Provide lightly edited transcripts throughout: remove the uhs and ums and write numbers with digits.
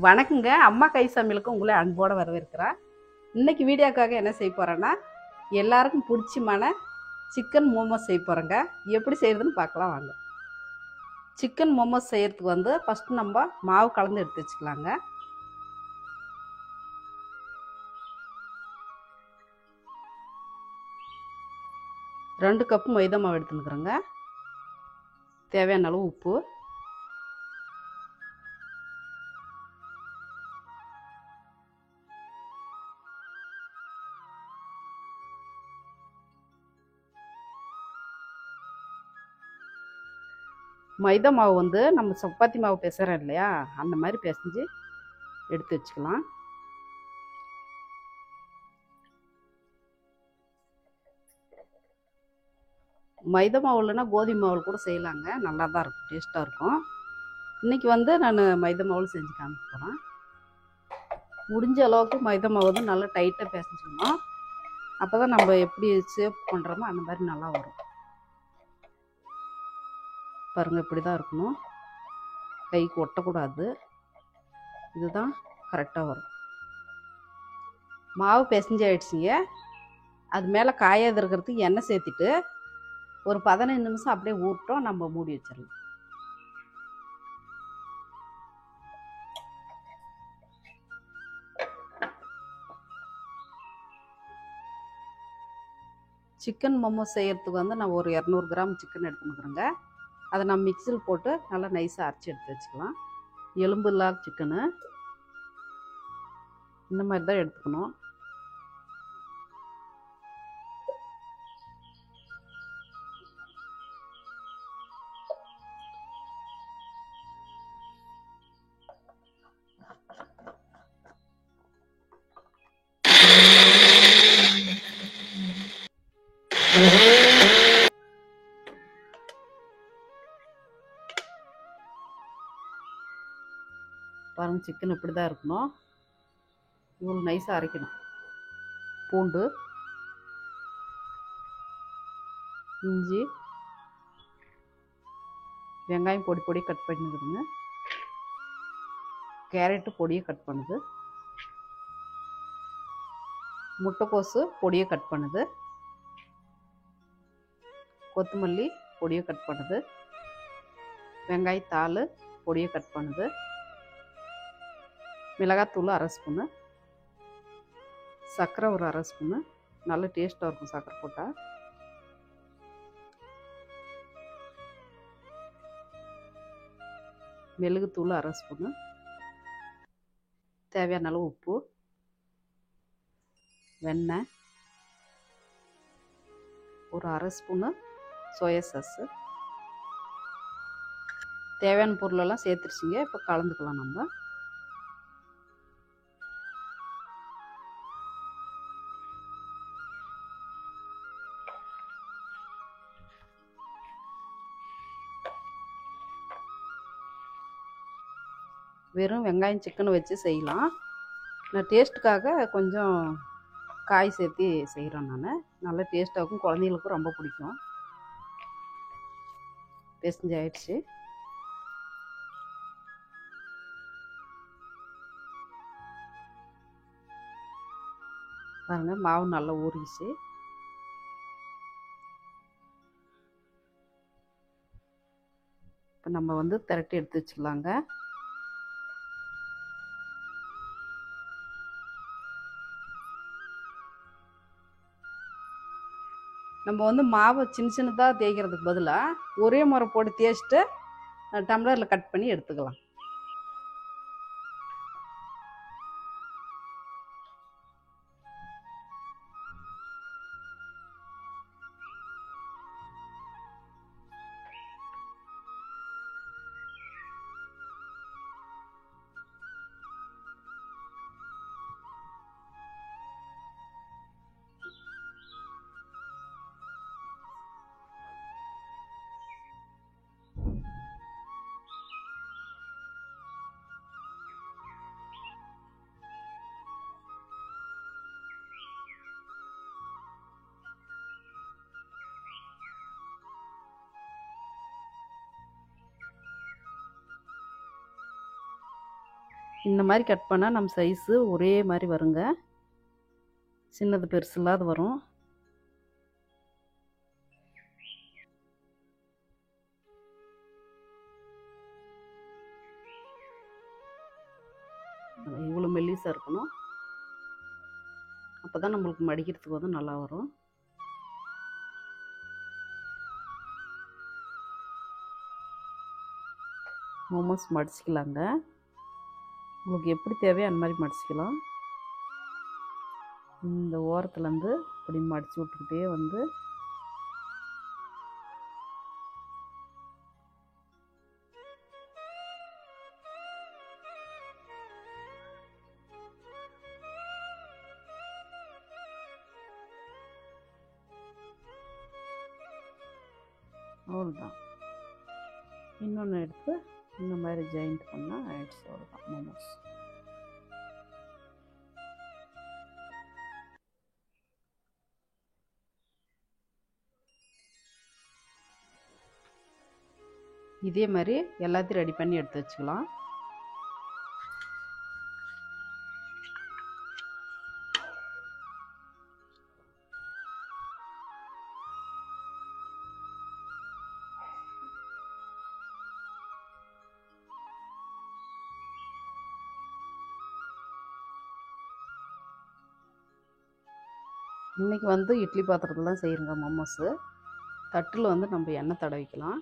வணக்கங்க. அம்மா கை சமையலுக்கு உங்களை அன்போடு வரவேற்கிறேன். இன்னைக்கு வீடியோக்காக என்ன செய்ய போகிறேன்னா, எல்லாருக்கும் பிடிச்சமான சிக்கன் மோமோஸ் செய்ய போகிறேங்க. எப்படி செய்கிறதுன்னு பார்க்கலாம் வாங்க. சிக்கன் மோமோஸ் செய்கிறதுக்கு ஃபஸ்ட்டு நம்ம மாவு கலந்து எடுத்து வச்சுக்கலாங்க. ரெண்டு கப்பு மைதா மாவு எடுத்துக்கிறேங்க. தேவையான அளவு உப்பு, மைதா மாவு நம்ம சப்பாத்தி மாவு பிசைறோம் இல்லையா, அந்த மாதிரி பிசைஞ்சு எடுத்து வச்சுக்கலாம். மைதா மாவு இல்லைன்னா கோதுமை மாவில் கூட செய்யலாங்க, நல்லா தான் இருக்கும், டேஸ்ட்டாக இருக்கும். இன்றைக்கி நான் மைதா மாவில் செஞ்சு காமிக்க போகிறேன். முடிஞ்ச அளவுக்கு மைதா மாவு நல்லா டைட்டாக பிசைஞ்சுக்கணும். அப்போ தான் நம்ம எப்படி சேவ் பண்ணுறோமோ அந்த மாதிரி நல்லா வரும். பாருங்கள், இப்படி தான் இருக்கணும், கைக்கு ஒட்டக்கூடாது. இதுதான் கரெக்டாக வரும். மாவு பிசைஞ்சு ஆயிடுச்சுங்க. அது மேலே காயாது இருக்கிறதுக்கு எண்ணெய் சேர்த்துட்டு ஒரு 15 நிமிஷம் அப்படியே ஊறட்டும், நம்ம மூடி வச்சிடலாம். சிக்கன் மோமோஸ் செய்கிறதுக்கு நான் ஒரு 200 கிராம் சிக்கன் எடுத்துக்கிறேங்க. அதை நம்ம மிக்சியில் போட்டு நல்லா நைஸாக அரைச்சி எடுத்து வச்சுக்கலாம். எலும்பு இல்லாத சிக்கனு இந்த மாதிரி தான் எடுத்துக்கணும். பாருங்க, சிக்கன் இப்படி தான் இருக்கணும். இவ்வளோ நைஸாக அரைக்கணும். பூண்டு, இஞ்சி, வெங்காயம் பொடி பொடி கட் பண்ணிக்கிறதுங்க. கேரட்டு பொடியை கட் பண்ணுது. முட்டைக்கோசு பொடியை கட் பண்ணுது. கொத்தமல்லி பொடியை கட் பண்ணுது. வெங்காயத்தாள் பொடியை கட் பண்ணுது. மிளகாத்தூள் அரை ஸ்பூனு, சர்க்கரை ஒரு அரை ஸ்பூனு, நல்ல டேஸ்ட்டாக இருக்கும் சர்க்கரை போட்டால். மிளகுத்தூள் அரை ஸ்பூனு, தேவையான அளவு உப்பு, வெண்ணெய் ஒரு அரை ஸ்பூனு, சோயா சாஸு, தேவையான பொருளெல்லாம் சேர்த்துருச்சிங்க. இப்போ கலந்துக்கலாம். நம்ம வெறும் வெங்காயம் சிக்கன் வச்சு செய்யலாம். நான் டேஸ்ட்டுக்காக கொஞ்சம் காய் சேர்த்து செய்கிறேன். நான் நல்ல டேஸ்ட்டாகவும் குழந்தைங்களுக்கும் ரொம்ப பிடிக்கும். பிசைஞ்சு ஆயிடுச்சு. பாருங்க, மாவு நல்லா ஊறிச்சு. இப்போ நம்ம திரட்டி எடுத்து வச்சுக்கலாங்க. நம்ம மாவை சின்ன சின்னதாக தேய்க்கிறதுக்கு பதிலாக ஒரே முறை போட்டு தேய்ச்சிட்டு டம்ளரில் கட் பண்ணி எடுத்துக்கலாம். இந்த மாதிரி கட் பண்ணால் நம்ம சைஸு ஒரே மாதிரி வருங்க. சின்னது பெருசு இல்லாத வரும். இவ்வளோ மெல்லிசாக இருக்கணும். அப்போ தான் நம்மளுக்கு மடிக்கிறதுக்கு வந்து நல்லா வரும். மோமோஸ் மடிச்சிக்கலாங்க. உங்களுக்கு எப்படி தேவையோ அந்த மாதிரி மடிச்சிக்கலாம். இந்த ஓரத்துலேருந்து இப்படி மடித்து விட்டுக்கிட்டே வந்து அவ்வளோதான். இன்னொன்று எடுத்து இந்த மாதிரி ஜாயிண்ட் பண்ணால் ஆயிடுச்சு. அவ்வளோதான் மோமோஸ். இதே மாதிரி எல்லாத்தையும் ரெடி பண்ணி எடுத்து வச்சுக்கலாம். இன்றைக்கி வந்து இட்லி பாத்திரத்தில் தான் செய்கிறோங்க மோமோஸு. தட்டில் வந்து நம்ம எண்ணெய் தடவிக்கலாம்.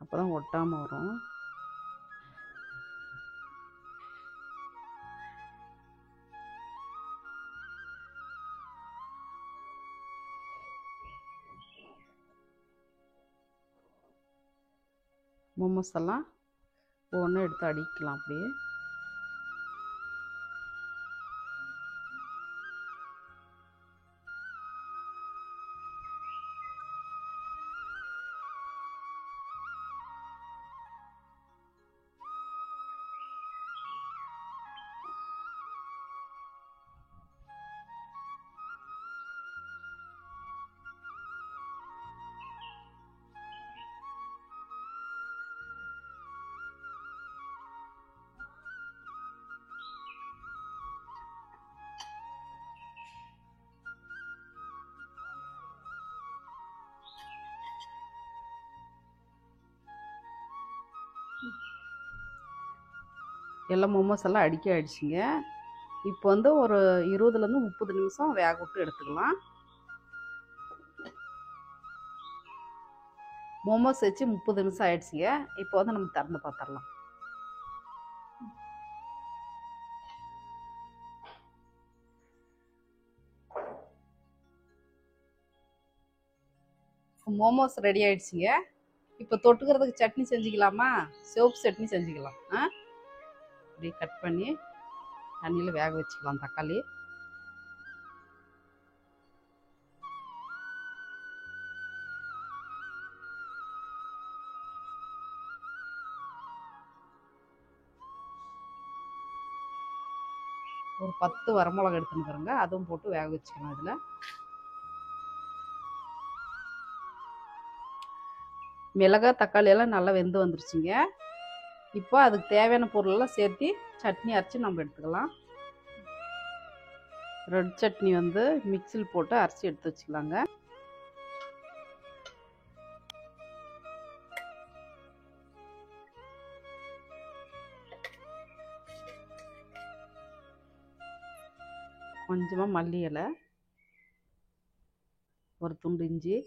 அப்போ தான் ஒட்டாமல் வரும். மோமோஸ் எல்லாம் ஒவ்வொன்றும் எடுத்து அடிக்கலாம் அப்படியே. எல்லாம் மோமோஸ் எல்லாம் அடிக்க ஆயிடுச்சுங்க. இப்போ வந்து ஒரு 20லேருந்து 30 நிமிஷம் வேக விட்டு எடுத்துக்கலாம். மோமோஸ் வச்சு 30 நிமிஷம் ஆயிடுச்சுங்க. இப்போ வந்து நம்ம திறந்து பார்த்துடலாம். மோமோஸ் ரெடி ஆயிடுச்சுங்க. இப்போ தொட்டுக்கிறதுக்கு சட்னி செஞ்சுக்கலாமா? சிவப்பு சட்னி செஞ்சுக்கலாம். இப்படி கட் பண்ணி தண்ணியில் வேக வச்சுக்கலாம். தக்காளி ஒரு 10 வரமிளகா எடுத்துன்னுக்குறேங்க. அதுவும் போட்டு வேக வச்சுக்கலாம். அதில் மிளகாய் தக்காளி எல்லாம் நல்லா வெந்து வந்துருச்சுங்க. இப்போ அதுக்கு தேவையான பொருளெல்லாம் சேர்த்து சட்னி அரைச்சி நம்ம எடுத்துக்கலாம். ரெட் சட்னி வந்து மிக்சியில் போட்டு அரைச்சி எடுத்து வச்சுக்கலாங்க. கொஞ்சமாக மல்லி இலை, ஒரு துண்டு இஞ்சி,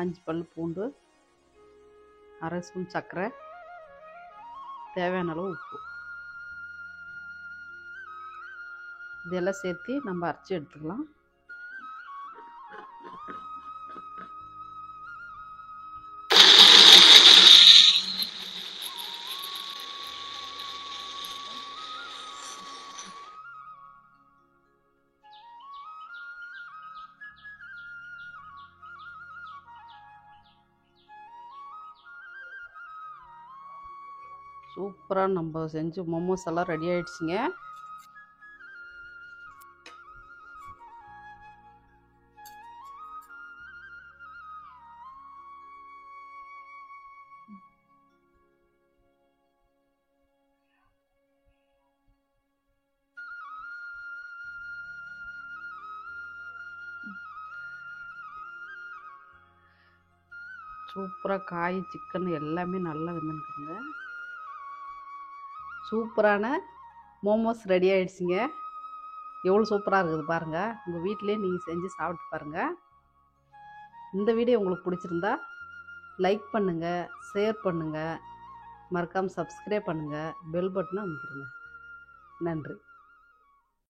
5 பல் பூண்டு, அரை ஸ்பூன் சர்க்கரை, தேவையான அளவு உப்பு, இதெல்லாம் சேர்த்து நம்ம அரைச்சி எடுத்துக்கலாம். சூப்பராக நம்ம செஞ்சு மோமோஸ் எல்லாம் ரெடி ஆயிடுச்சுங்க. சூப்பராக காய் சிக்கன் எல்லாமே நல்லா வெந்துருக்குங்க. சூப்பரான மோமோஸ் ரெடி ஆகிடுச்சிங்க. எவ்வளோ சூப்பராக இருக்குது பாருங்கள். உங்கள் வீட்டிலே நீங்கள் செஞ்சு சாப்பிட்டு பாருங்கள். இந்த வீடியோ உங்களுக்கு பிடிச்சிருந்தா லைக் பண்ணுங்கள், ஷேர் பண்ணுங்கள், மறக்காமல் சப்ஸ்கிரைப் பண்ணுங்கள், பெல் பட்டனை அமுக்கிடுங்க. நன்றி.